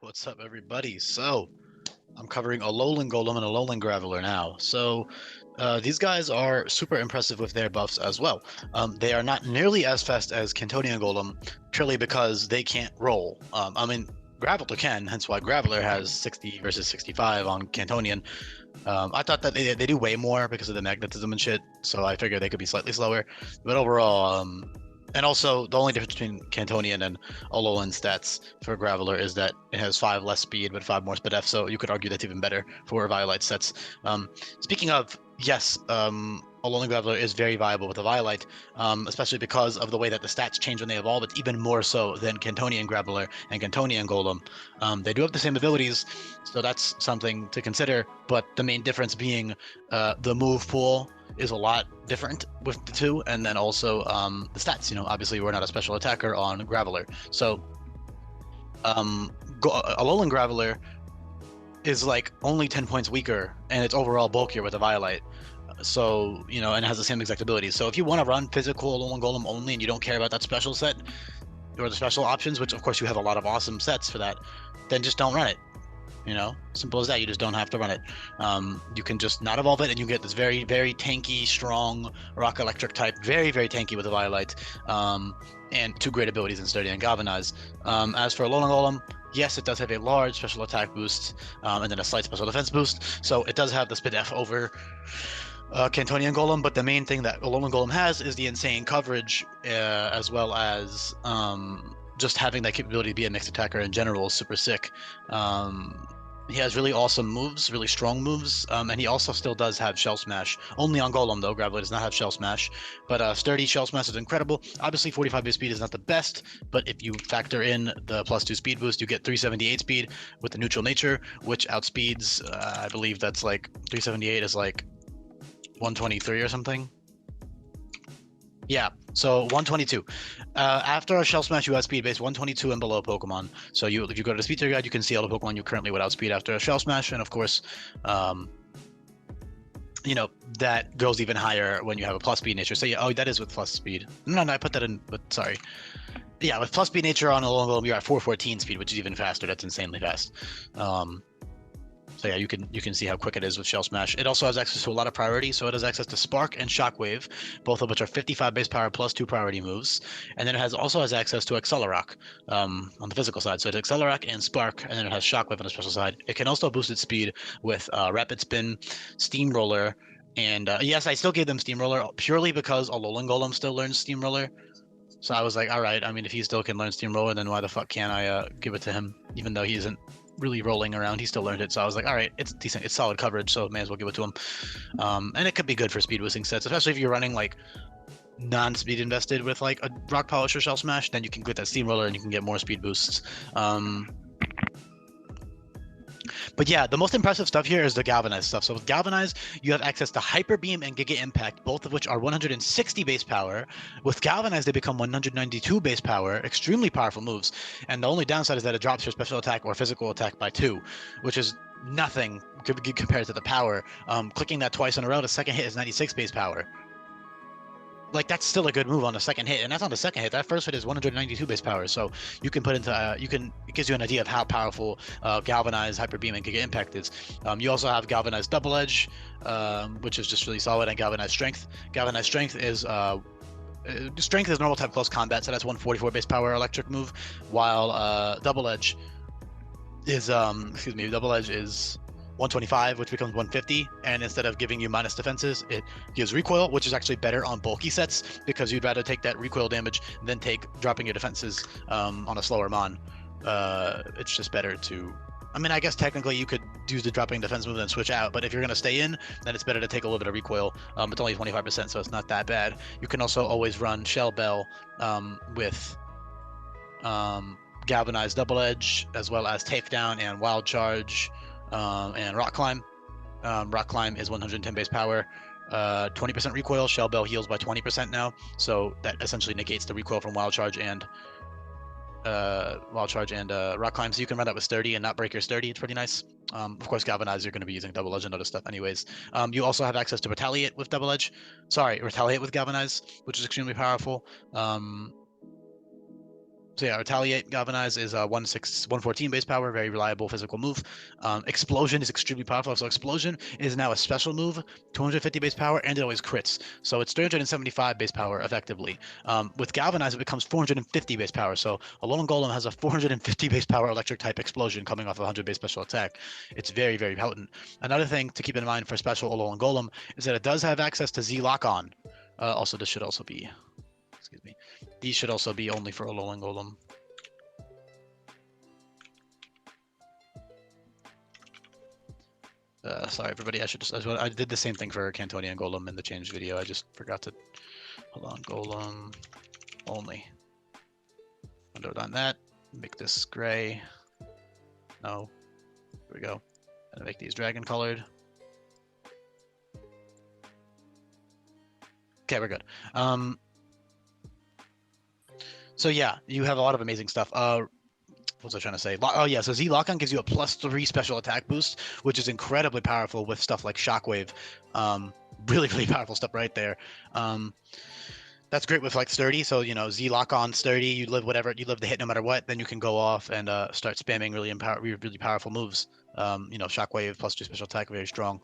What's up, everybody? So, I'm covering Alolan Golem and Alolan Graveler now. These guys are super impressive with their buffs as well. They are not nearly as fast as Cantonian Golem, purely because they can't roll. Graveler can, hence why Graveler has 60 versus 65 on Cantonian. I thought that they do way more because of the magnetism and shit, so I figured they could be slightly slower. But overall, and also the only difference between Cantonian and Alolan stats for Graveler is that it has 5 less speed but 5 more speed F, so you could argue that's even better for Violite sets. Speaking of, yes, Alolan Graveler is very viable with a Violite, especially because of the way that the stats change when they evolve. It's even more so than Cantonian Graveler and Cantonian Golem. They do have the same abilities, so that's something to consider, but the main difference being the move pool is a lot different with the two, and then also the stats. Obviously we're not a special attacker on Graveler, so Alolan Graveler is like only 10 points weaker, and it's overall bulkier with a Violite. So, and it has the same exact abilities. So if you want to run physical Alolan Golem only and you don't care about that special set or the special options, which of course you have a lot of awesome sets for that, then just don't run it. Simple as that. You just don't have to run it. You can just not evolve it, and you get this very, very tanky, strong rock electric type, very, very tanky with a Violite, and 2 great abilities in Sturdy and Galvanize. As for Alolan Golem, yes, it does have a large special attack boost, and then a slight special defense boost, so it does have the speed F over Cantonian Golem, but the main thing that Alolan Golem has is the insane coverage, as well as just having that capability to be a mixed attacker in general is super sick. He has really awesome moves, really strong moves, and he also still does have Shell Smash. Only on Golem, though. Graveler does not have Shell Smash. But Sturdy Shell Smash is incredible. Obviously, 45 base speed is not the best, but if you factor in the +2 speed boost, you get 378 speed with the neutral nature, which outspeeds, I believe that's like, 378 is like 123 or something. Yeah, so 122. After a Shell Smash, you outspeed base 122 and below Pokemon. So if you go to the Speed Tier Guide, you can see all the Pokemon you currently would outspeed after a Shell Smash, and of course, that goes even higher when you have a plus speed nature. So yeah, oh, that is with plus speed. No, I put that in, but sorry. Yeah, with plus speed nature on Alolan Golem, you're at 414 speed, which is even faster. That's insanely fast. So yeah, you can see how quick it is with Shell Smash. It also has access to a lot of priority, so it has access to Spark and Shockwave, both of which are 55 base power plus 2 priority moves. And then it also has access to Accelerock on the physical side. So it's Accelerock and Spark, and then it has Shockwave on the special side. It can also boost its speed with Rapid Spin, Steamroller, and yes, I still gave them Steamroller purely because Alolan Golem still learns Steamroller. So I was like, all right, I mean, if he still can learn Steamroller, then why the fuck can't I give it to him, even though he isn't really rolling around. He still learned it, so I was like, all right, it's decent, it's solid coverage, so may as well give it to him. And it could be good for speed boosting sets, especially if you're running like non-speed invested with like a Rock Polish or Shell Smash, then you can get that Steamroller and you can get more speed boosts. But yeah, the most impressive stuff here is the Galvanize stuff. So with Galvanize, you have access to Hyper Beam and Giga Impact, both of which are 160 base power. With Galvanize, they become 192 base power, extremely powerful moves. And the only downside is that it drops your special attack or physical attack by 2, which is nothing compared to the power. Clicking that twice in a row, the second hit is 96 base power. Like, that's still a good move on the second hit, and that's on the second hit. That first hit is 192 base power, so you can put into it gives you an idea of how powerful Galvanize, Hyper Beam, and Giga Impact is. You also have Galvanize Double Edge, which is just really solid, and Galvanize Strength. Galvanize Strength is normal type close combat, so that's 144 base power electric move, while Double Edge is 125, which becomes 150, and instead of giving you minus defenses, it gives recoil, which is actually better on bulky sets because you'd rather take that recoil damage than dropping your defenses on a slower mon. It's just better to, I mean, I guess technically you could use the dropping defense move and switch out, but if you're going to stay in, then it's better to take a little bit of recoil. It's only 25%, so it's not that bad. You can also always run Shell Bell with Galvanized Double Edge, as well as Takedown and Wild Charge, and Rock Climb. Rock Climb is 110 base power, 20% recoil. Shell Bell heals by 20% now, so that essentially negates the recoil from Wild Charge and Rock Climb. So you can run that with Sturdy and not break your Sturdy. It's pretty nice. Of course, Galvanize, you're going to be using Double Edge and other stuff anyways. You also have access to Retaliate with Double Edge. Retaliate with Galvanize, which is extremely powerful. So yeah, Retaliate Galvanize is 114 base power, very reliable physical move. Explosion is extremely powerful. So Explosion is now a special move, 250 base power, and it always crits. So it's 375 base power effectively. With Galvanize, it becomes 450 base power. So Alolan Golem has a 450 base power electric type explosion coming off a 100 base special attack. It's very, very potent. Another thing to keep in mind for special Alolan Golem is that it does have access to Z Lock-On. Also, this should also be, excuse me, these should also be only for Alolan Golem. Sorry, everybody. I did the same thing for Cantonian Golem in the change video. I just forgot to. Hold on, Golem only. Note on that. Make this gray. No. Here we go. And make these dragon colored. Okay, we're good. So yeah, you have a lot of amazing stuff. What was I trying to say? Oh yeah, so Z Lock-On gives you a +3 special attack boost, which is incredibly powerful with stuff like Shockwave. Really, really powerful stuff right there. That's great with like sturdy. So you know, Z Lock-On sturdy. You live the hit no matter what. Then you can go off and start spamming really powerful moves. You know, Shockwave +2 special attack, very strong.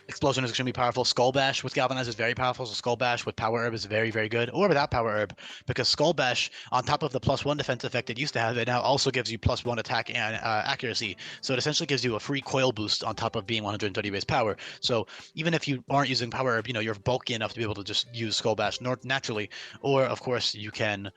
Explosion is extremely powerful. Skull Bash with Galvanize is very powerful. So Skull Bash with Power Herb is very, very good. Or without Power Herb, because Skull Bash, on top of the +1 defense effect it used to have, it now also gives you +1 attack and accuracy. So it essentially gives you a free coil boost on top of being 130 base power. So even if you aren't using Power Herb, you know, you're bulky enough to be able to just use Skull Bash naturally. Or, of course, you can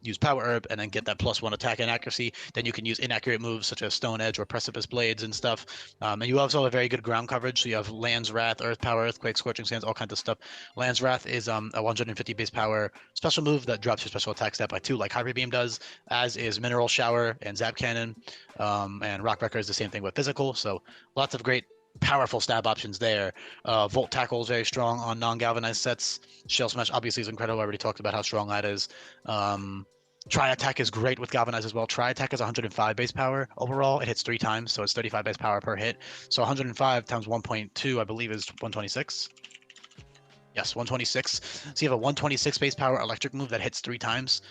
use Power Herb and then get that +1 attack and accuracy. Then you can use inaccurate moves such as Stone Edge or Precipice Blades and stuff. And you also have a very good ground coverage. So you have Land's Wrath, Earth Power, Earthquake, Scorching Sands, all kinds of stuff. Land's Wrath is a 150 base power special move that drops your special attack stat by 2, like Hyper Beam does, as is Mineral Shower and Zap Cannon. And Rock Wrecker is the same thing with physical. So lots of great powerful stab options there. Volt Tackle is very strong on non-galvanized sets. Shell Smash obviously is incredible. I already talked about how strong that is. Tri Attack is great with Galvanize as well. Tri Attack is 105 base power overall. It hits 3 times, so it's 35 base power per hit. So 105 times 1.2, I believe, is 126. Yes, 126. So you have a 126 base power electric move that hits 3 times,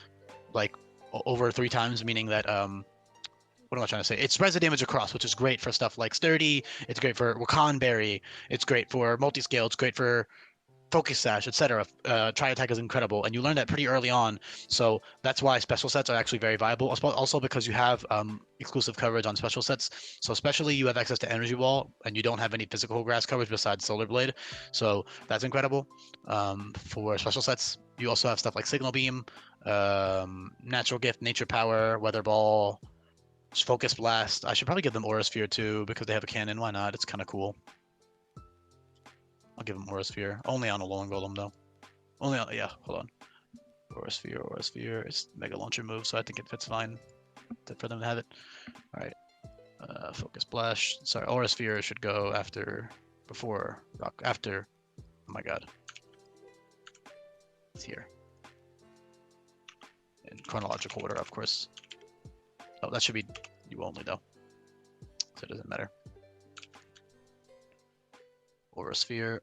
like over 3 times, meaning that what am I trying to say? It spreads the damage across, which is great for stuff like Sturdy. It's great for Wakan Berry. It's great for Multiscale. It's great for Focus Sash, etc. Tri Attack is incredible, and you learn that pretty early on. So that's why special sets are actually very viable. Also because you have exclusive coverage on special sets. So especially you have access to Energy Wall, and you don't have any physical grass coverage besides Solar Blade. So that's incredible for special sets. You also have stuff like Signal Beam, Natural Gift, Nature Power, Weather Ball, Focus Blast. I should probably give them Aura Sphere too because they have a cannon. Why not? It's kind of cool. I'll give him Aura Sphere. Only on Alolan Golem though. Only on, yeah, hold on. Aura Sphere. It's Mega Launcher move, so I think it fits fine for them to have it. Alright. Focus Blast. Sorry, Aura Sphere should go before Rock, oh my god. It's here. In chronological order, of course. Oh, that should be you only though. So it doesn't matter. Aura Sphere.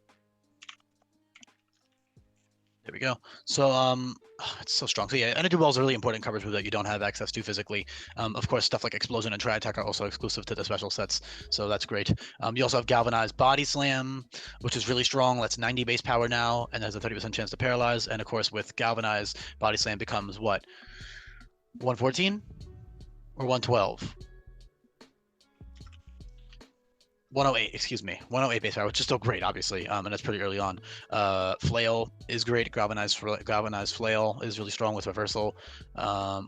There we go. So it's so strong. So yeah, Energy Ball is a really important coverage move that you don't have access to physically. Of course, stuff like Explosion and Tri Attack are also exclusive to the special sets, so that's great. You also have Galvanized Body Slam, which is really strong. That's 90 base power now, and has a 30% chance to paralyze. And of course, with Galvanized, Body Slam becomes what? 114 or 112? 108, excuse me. 108 base power, which is still great, obviously, and that's pretty early on. Flail is great. Galvanized Flail is really strong with reversal.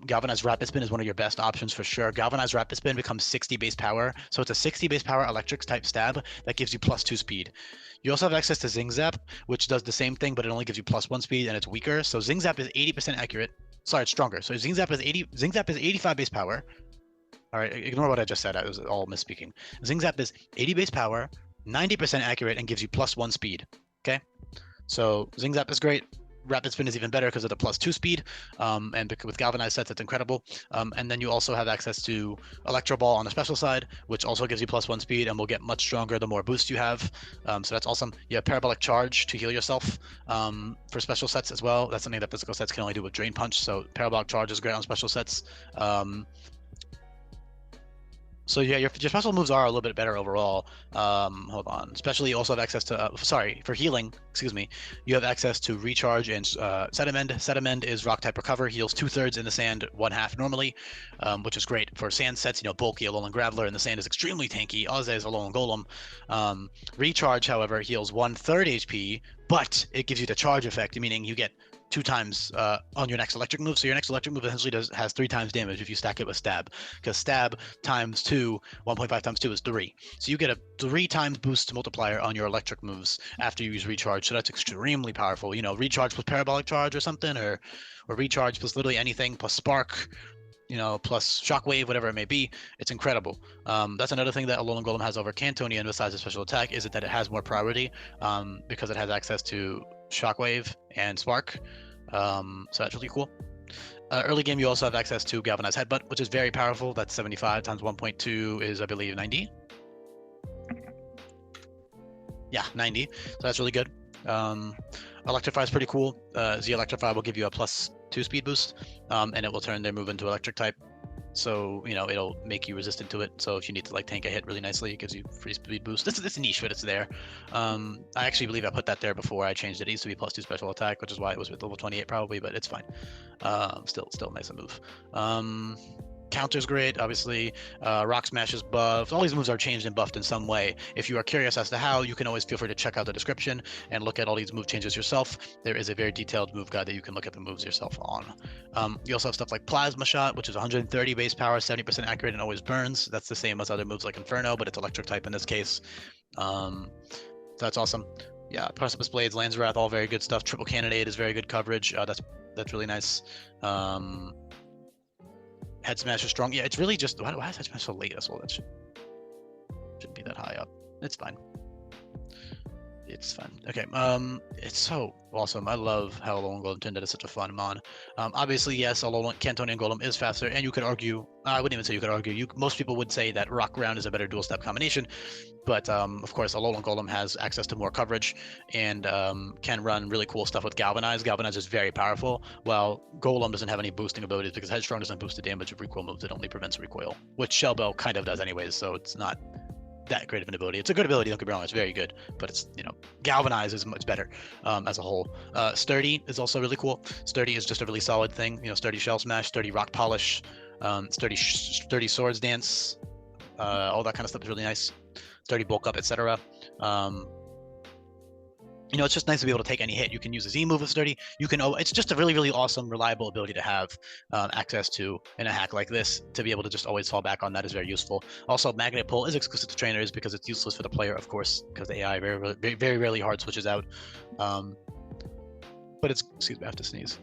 Galvanized Rapid Spin is one of your best options for sure. Galvanized Rapid Spin becomes 60 base power, so it's a 60 base power electric type stab that gives you +2 speed. You also have access to Zing Zap, which does the same thing, but it only gives you +1 speed and it's weaker. So Zing Zap is 80% accurate. Sorry, it's stronger. So Zing Zap is 85 base power. All right, ignore what I just said. I was all misspeaking. Zing Zap is 80 base power, 90% accurate, and gives you +1 speed. Okay, so Zing Zap is great. Rapid Spin is even better because of the +2 speed, and with Galvanized sets, that's incredible. And then you also have access to Electro Ball on the special side, which also gives you +1 speed and will get much stronger the more boost you have. So that's awesome. You have Parabolic Charge to heal yourself for special sets as well. That's something that physical sets can only do with Drain Punch, so Parabolic Charge is great on special sets. So yeah, your special moves are a little bit better overall. Hold on. Especially you also have access to, for healing, excuse me, you have access to Recharge and Sediment. Sediment is Rock type Recover, heals 2/3 in the sand, 1/2 normally, which is great for sand sets, bulky Alolan Graveler in the sand is extremely tanky, as is Alolan Golem. Recharge, however, heals 1/3 HP, but it gives you the charge effect, meaning you get 2 times on your next electric move. So your next electric move essentially has 3 times damage if you stack it with Stab, because Stab times 2, 1.5 times 2 is 3. So you get a 3 times boost multiplier on your electric moves after you use Recharge. So that's extremely powerful. Recharge plus Parabolic Charge or something, or Recharge plus literally anything, plus Spark, plus Shockwave, whatever it may be. It's incredible. That's another thing that Alolan Golem has over Cantonian besides the special attack, is that it has more priority because it has access to Shockwave and Spark. So that's really cool. Early game, you also have access to Galvanized Headbutt, which is very powerful. That's 75 times 1.2 is, I believe, 90. Yeah, 90. So that's really good. Electrify is pretty cool. Z Electrify will give you a +2 speed boost, and it will turn their move into electric type. So, it'll make you resistant to it. So if you need to tank a hit really nicely, it gives you free speed boost. It's niche, but it's there. I actually believe I put that there before I changed it. It used to be +2 special attack, which is why it was with level 28 probably, but it's fine. Still nice move. Counter's great, obviously. Rock Smash is buffed. All these moves are changed and buffed in some way. If you are curious as to how, you can always feel free to check out the description and look at all these move changes yourself. There is a very detailed move guide that you can look at the moves yourself on. You also have stuff like Plasma Shot, which is 130 base power, 70% accurate, and always burns. That's the same as other moves like Inferno, but it's electric type in this case. So that's awesome. Yeah, Precipice Blades, Land's Wrath, all very good stuff. Triple Cannonade is very good coverage. That's really nice. Head Smash is strong. Yeah, it's really just why is Head Smash so late as well? That shouldn't be that high up. It's fine. It's fun. Okay, it's so awesome. I love how Alolan Golem turned into such a fun mon. Obviously, yes, Alolan Cantonian Golem is faster, and you could argue, I wouldn't even say you could argue, most people would say that Rock Ground is a better dual step combination, but of course, Alolan Golem has access to more coverage, and can run really cool stuff with Galvanize. Galvanize is very powerful, while Golem doesn't have any boosting abilities, because Headstrong doesn't boost the damage of recoil moves, it only prevents recoil, which Shell Bell kind of does anyways, so it's not that great of an ability. It's a good ability, don't get me wrong, it's very good, but it's, Galvanize is much better as a whole. Sturdy is also really cool. Sturdy is just a really solid thing, Sturdy Shell Smash, Sturdy Rock Polish, Sturdy Swords Dance, all that kind of stuff is really nice. Sturdy Bulk Up, etc. It's just nice to be able to take any hit. You can use a Z move with Sturdy. It's just a really, really awesome, reliable ability to have access to in a hack like this. To be able to just always fall back on that is very useful. Also, Magnet Pull is exclusive to trainers because it's useless for the player, of course, because the AI very, very rarely hard switches out. But it's, excuse me, I have to sneeze.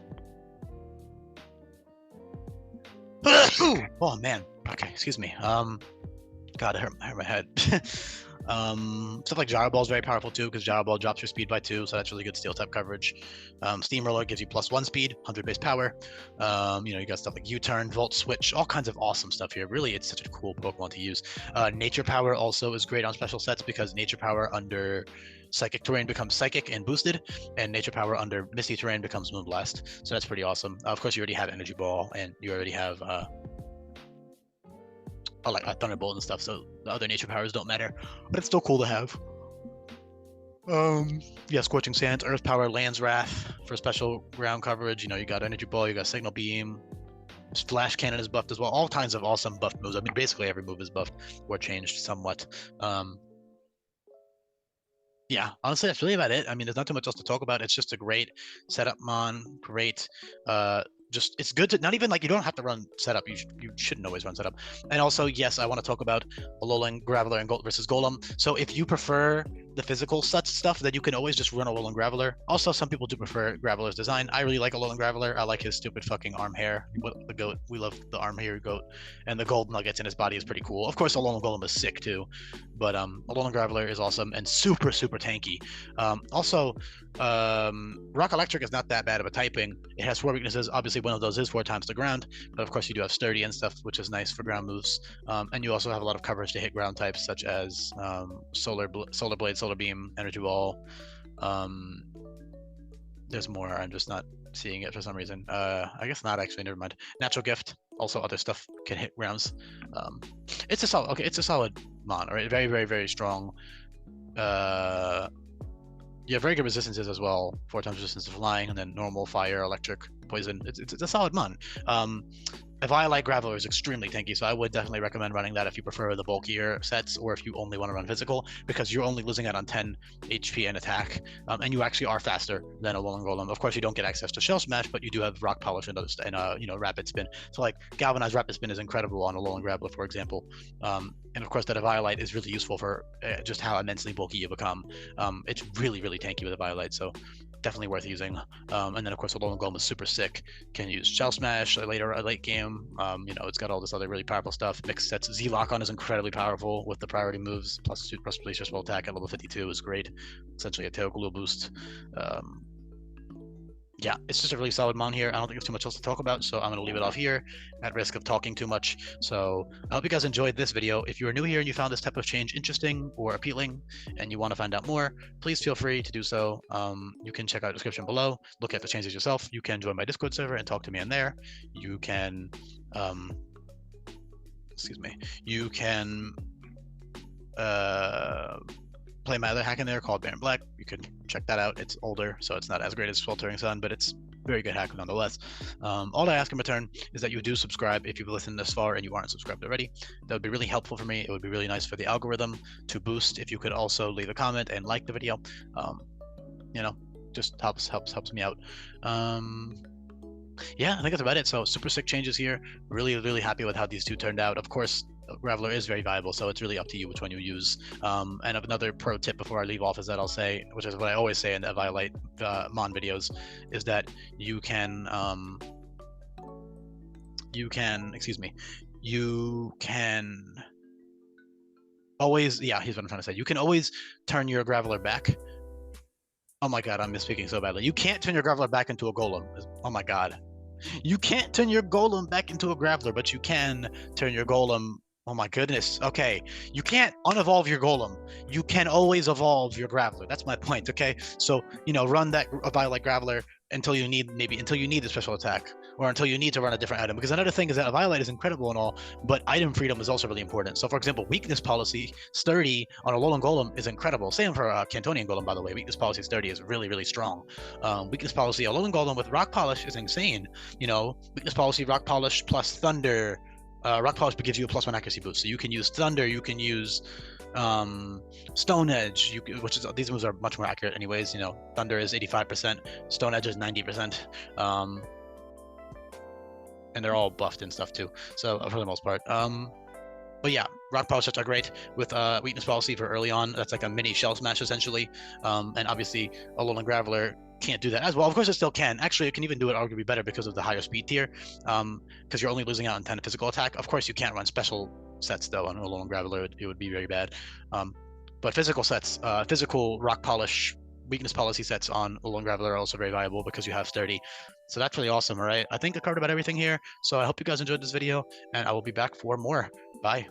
Oh man. Okay, excuse me. God, I hurt my head. Stuff like Gyro Ball is very powerful too, because Gyro Ball drops your speed by 2, so that's really good steel type coverage. Steamroller gives you +1 speed, 100 base power. You got stuff like U-Turn, Volt Switch, all kinds of awesome stuff here. Really, it's such a cool Pokemon to use. Nature Power also is great on special sets, because Nature Power under Psychic Terrain becomes Psychic and boosted, and Nature Power under Misty Terrain becomes Moonblast. So that's pretty awesome. Of course, you already have Energy Ball, and you already have like Thunderbolt and stuff, so the other nature powers don't matter, but it's still cool to have. Yeah, Scorching Sands, Earth Power, Land's Wrath for special ground coverage. You got Energy Ball, you got Signal Beam, Flash Cannon is buffed as well. All kinds of awesome buffed moves. I mean, basically every move is buffed or changed somewhat. Yeah, honestly, that's really about it. I mean, there's not too much else to talk about. It's just a great setup mon, great it's good to not even you don't have to run setup. You shouldn't always run setup. And also, yes, I want to talk about Alolan, Graveler, and versus Golem. So if you prefer the physical stuff, then you can always just run Alolan Graveler. Also, some people do prefer Graveler's design. I really like Alolan Graveler. I like his stupid fucking arm hair. The goat. We love the arm hair goat. And the gold nuggets in his body is pretty cool. Of course, Alolan Golem is sick too. But Alolan Graveler is awesome and super, super tanky. Also, Rock Electric is not that bad of a typing. It has 4 weaknesses. Obviously, one of those is 4 times the ground. But of course, you do have Sturdy and stuff, which is nice for ground moves. And you also have a lot of coverage to hit ground types, such as Solar Blade, Solar Beam, Energy Ball. There's more. I'm just not seeing it for some reason. I guess not actually. Never mind. Natural Gift. Also, other stuff can hit grounds. It's a solid. Okay, it's a solid mon. Right, very, very, very strong. You have very good resistances as well. 4 times resistance to flying, and then normal, fire, electric, poison. It's a solid mon. Violet Graveler is extremely tanky, so I would definitely recommend running that if you prefer the bulkier sets, or if you only want to run physical, because you're only losing out on 10 HP and attack, and you actually are faster than a Alolan Golem. Of course, you don't get access to Shell Smash, but you do have Rock Polish and Rapid Spin. So like Galvanized Rapid Spin is incredible on a Alolan Graveler, for example. And of course, that Violet is really useful for just how immensely bulky you become. It's really, really tanky with a Violet, so definitely worth using. And then of course Alolan Golem is super sick. Can use Shell Smash later, late game. It's got all this other really powerful stuff. Mixed sets. Z-Lock-On is incredibly powerful with the priority moves. Plus Release Spell Attack at level 52 is great. Essentially a Tail Glue boost. Yeah, it's just a really solid mon here. I don't think there's too much else to talk about, so I'm going to leave it off here at risk of talking too much. So I hope you guys enjoyed this video. If you are new here and you found this type of change interesting or appealing and you want to find out more, please feel free to do so. You can check out the description below, look at the changes yourself. You can join my Discord server and talk to me in there. You can, you can play my other hack in there called Baron Black. You can check that out. It's older, so it's not as great as Sweltering Sun, but it's very good hack nonetheless. All I ask in return is that you do subscribe if you've listened this far and you aren't subscribed already. That would be really helpful for me. It would be really nice for the algorithm to boost if you could also leave a comment and like the video. Just helps me out. Yeah, I think that's about it. So super sick changes here. Really, really happy with how these two turned out. Of course, Graveler is very viable, so it's really up to you which one you use. And another pro tip before I leave off is that I'll say, which is what I always say in the Violet mon videos, is that you can always, yeah, here's what I'm trying to say. You can always turn your Graveler back. Oh my god, I'm misspeaking so badly. You can't turn your Graveler back into a Golem. Oh my god. You can't turn your Golem back into a Graveler, but you can turn your Golem. Oh my goodness. Okay. You can't unevolve your Golem. You can always evolve your Graveler. That's my point. Okay. So, run that Violet Graveler until you need the special attack, or until you need to run a different item. Because another thing is that a Violet is incredible and all, but item freedom is also really important. So for example, weakness policy Sturdy on a Alolan Golem is incredible. Same for Cantonian Golem, by the way. Weakness policy Sturdy is really, really strong. Weakness policy Alolan Golem with Rock Polish is insane. Weakness policy Rock Polish plus Thunder. Rock Polish gives you a +1 accuracy boost, so you can use Thunder, you can use Stone Edge, these moves are much more accurate anyways. Thunder is 85%, Stone Edge is 90%, and they're all buffed and stuff too, so for the most part. But yeah, Rock Polish sets are great with weakness policy for early on. That's like a mini Shell Smash essentially, and obviously Alolan Graveler can't do that as well. Of course it still can. Actually, it can even do it arguably better because of the higher speed tier, because you're only losing out on 10 physical attack. Of course you can't run special sets though on Alolan Graveler. It would be very bad. But physical sets, physical Rock Polish weakness policy sets on Alolan Graveler are also very viable because you have Sturdy. So that's really awesome. All right, I think I covered about everything here. So I hope you guys enjoyed this video, and I will be back for more. Bye.